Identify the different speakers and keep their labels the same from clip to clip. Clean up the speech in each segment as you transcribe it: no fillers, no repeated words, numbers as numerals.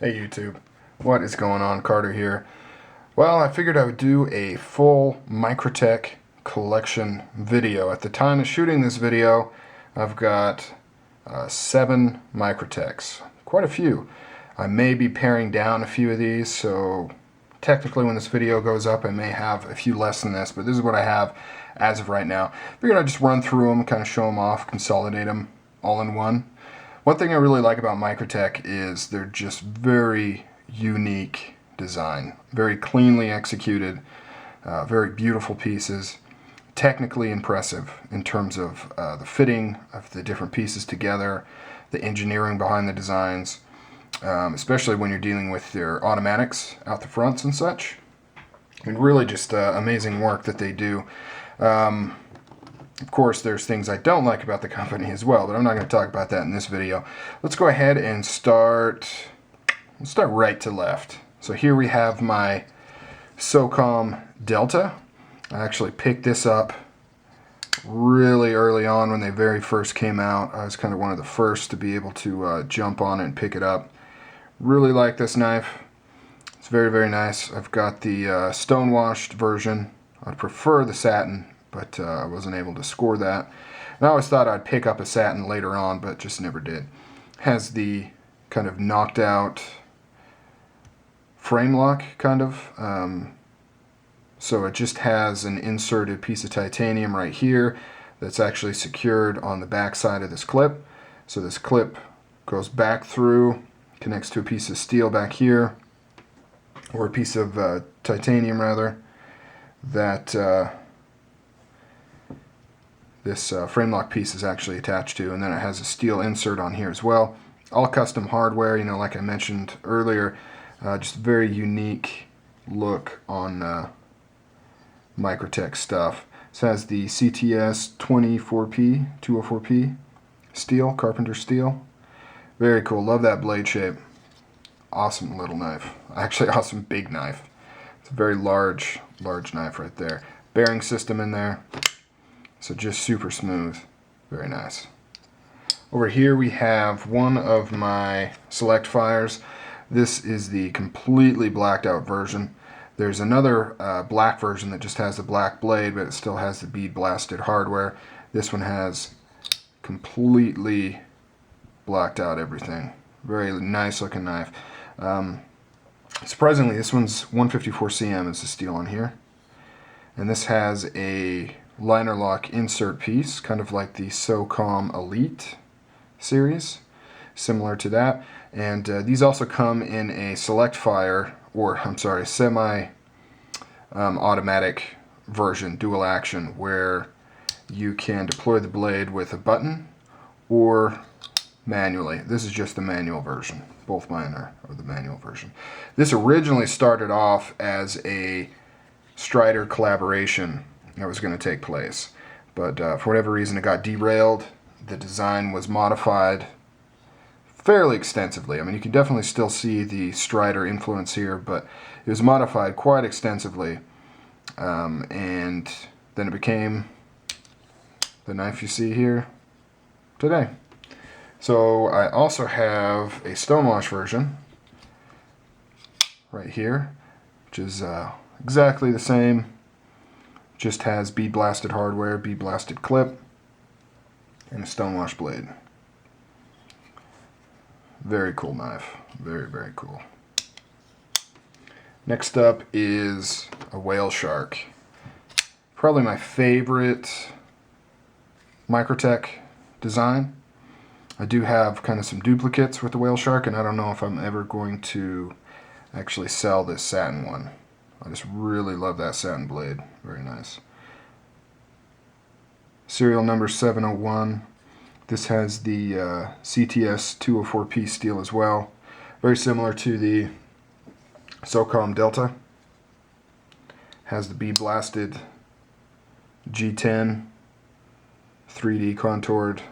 Speaker 1: Hey YouTube, what is going on? Carter here. Well, I figured I would do a full Microtech collection video. At the time of shooting this video, I've got 7 Microtechs. Quite a few. I may be paring down a few of these, so technically when this video goes up I may have a few less than this, but this is what I have as of right now. Figured I'd just run through them, kind of show them off, consolidate them all in one. One thing I really like about Microtech is they're just very unique design, very cleanly executed, very beautiful pieces, technically impressive in terms of the fitting of the different pieces together, the engineering behind the designs, especially when you're dealing with their automatics out the fronts and such. And really just amazing work that they do. Of course, there's things I don't like about the company as well, but I'm not going to talk about that in this video. Let's go ahead and let's start right to left. So here we have my Socom Delta. I actually picked this up really early on when they very first came out. I was kind of one of the first to be able to jump on it and pick it up. Really like this knife. It's very, very nice. I've got the stonewashed version. I'd prefer the satin, but I wasn't able to score that. And I always thought I'd pick up a satin later on, but just never did. Has the kind of knocked out frame lock, kind of. So it just has an inserted piece of titanium right here that's actually secured on the back side of this clip. So this clip goes back through, connects to a piece of steel back here, or a piece of titanium rather, that this frame lock piece is actually attached to, and then it has a steel insert on here as well. All custom hardware, you know, like I mentioned earlier, just very unique look on Microtech stuff. This has the CTS 204P steel, carpenter steel. Very cool, love that blade shape. Awesome little knife, actually awesome big knife. It's a very large knife right there. Bearing system in there. So just super smooth, very nice. Over here we have one of my Selectfires. This is the completely blacked out version. There's another black version that just has the black blade, but it still has the bead blasted hardware. This one has completely blacked out everything. Very nice looking knife. Surprisingly, this one's 154 cm is the steel on here. And this has a liner lock insert piece, kind of like the Socom Elite series, similar to that. And these also come in a Selectfire, or I'm sorry, semi-automatic version, dual action, where you can deploy the blade with a button or manually. This is just the manual version. Both mine are the manual version. This originally started off as a Strider collaboration that was going to take place, but for whatever reason it got derailed. The design was modified fairly extensively. I mean, you can definitely still see the Strider influence here, but it was modified quite extensively, and then it became the knife you see here today. So I also have a Stonewash version right here, which is exactly the same. Just has bead blasted hardware, bead blasted clip, and a Stonewash blade. Very cool knife. Very, very cool. Next up is a whale shark. Probably my favorite Microtech design. I do have kind of some duplicates with the whale shark, and I don't know if I'm ever going to actually sell this satin one. I just really love that satin blade. Very nice. Serial number 701. This has the CTS 204P steel as well. Very similar to the Socom Delta. Has the bead blasted G10 3D contoured.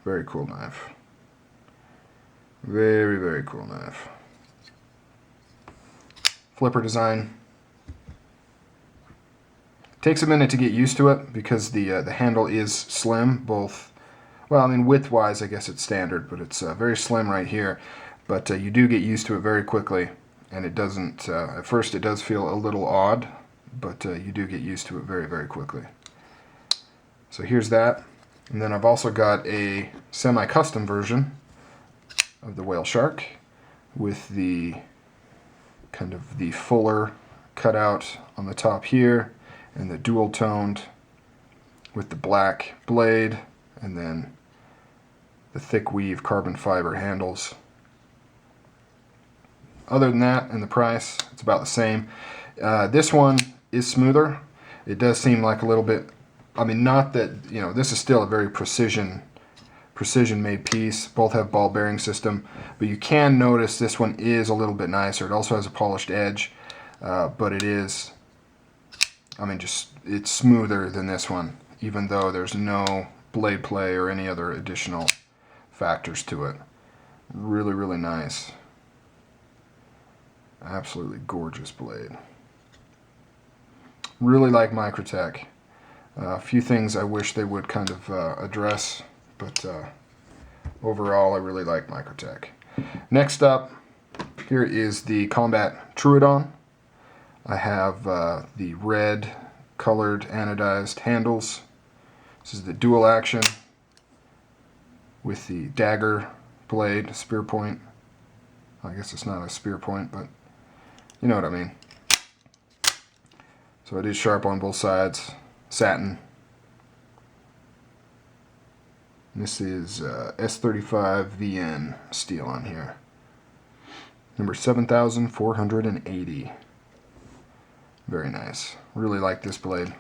Speaker 1: Very cool knife. Very, very cool knife. Flipper design. Takes a minute to get used to it because the handle is slim, both well, I mean, width-wise, I guess it's standard, but it's very slim right here. But you do get used to it very quickly, and it doesn't, at first it does feel a little odd, but you do get used to it very, very quickly. So here's that. And then I've also got a semi-custom version of the whale shark with the kind of the fuller cutout on the top here, and the dual toned with the black blade, and then the thick weave carbon fiber handles. Other than that, and the price, it's about the same. This one is smoother. It does seem like a little bit, I mean, not that, you know, this is still a very precision made piece. Both have ball bearing system, but you can notice this one is a little bit nicer. It also has a polished edge, but it is, I mean, just, it's smoother than this one, even though there's no blade play or any other additional factors to it. Really, really nice. Absolutely gorgeous blade. Really like Microtech. A few things I wish they would kind of address, but overall I really like Microtech. Next up, here is the Combat Troodon. I have the red colored anodized handles. This is the dual action with the dagger blade, spear point. I guess it's not a spear point, but you know what I mean. So it is sharp on both sides. Satin. And this is S35 VN steel on here. Number 7480. Very nice. Really like this blade.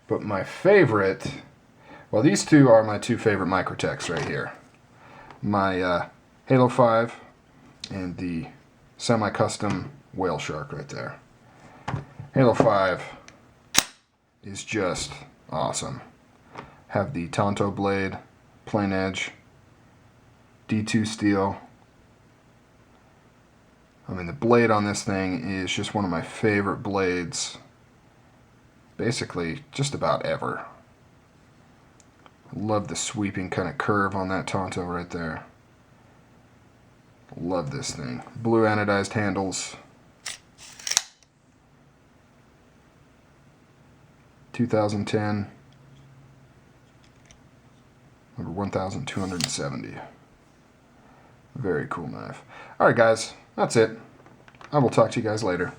Speaker 1: But my favorite, well, these two are my two favorite Microtechs right here. My Havo V and the semi-custom whale shark right there. Havo V is just awesome. Have the Tonto blade, plain edge, D2 steel. I mean, the blade on this thing is just one of my favorite blades, basically just about ever. I love the sweeping kind of curve on that Tonto right there. Love this thing. Blue anodized handles. 2010. Number 1270. Very cool knife. Alright guys, that's it. I will talk to you guys later.